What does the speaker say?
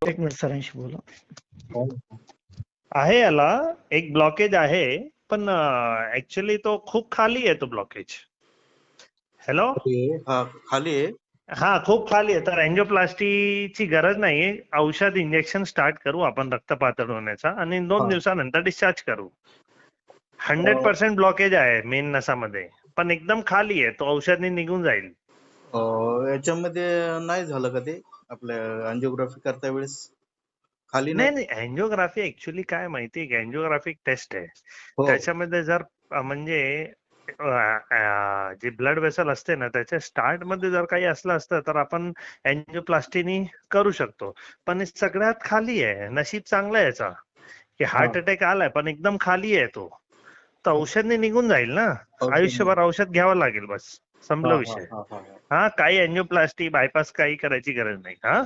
एक मिनिट सरांशी बोला. हो. आहे याला एक ब्लॉकेज आहे, पण ऍक्च्युली तो खूप खाली आहे तो ब्लॉकेज. हॅलो. हा, खाली आहे. हा, खूप खाली आहे. तर अँजिओप्लास्टीची गरज नाहीये. औषध इंजेक्शन स्टार्ट करू आपण रक्त पातळ होण्याचा आणि 2 दिवसानंतर डिस्चार्ज करू. 100% ब्लॉकेज आहे मेन नसामध्ये, पण एकदम खाली आहे. तो औषधने निघून जाईल. याच्यामध्ये नाही झालं का ते आपल्या अँजिओग्राफी करता वेळेस खाली नाही नाही, अँजिओग्राफी ऍक्च्युली काय माहितीये की अँजिओग्राफी टेस्ट आहे. हो. त्याच्यामध्ये जर म्हणजे जे ब्लड वेसल असते ना, त्याच्या स्टार्ट मध्ये जर काही असलं असतं तर आपण अँजिओप्लास्टीनी करू शकतो. पण हे सगळ्यात खाली आहे. नशीब चांगलं आहे याचा की हार्ट अटॅक आलाय, पण एकदम खाली आहे तो. तर औषधने निघून जाईल ना. आयुष्यभर औषध घ्यावं लागेल, बस संपला विषय. हा. हा, काही अँजिओप्लास्टी बायपास काही करायची गरज नाही. हा.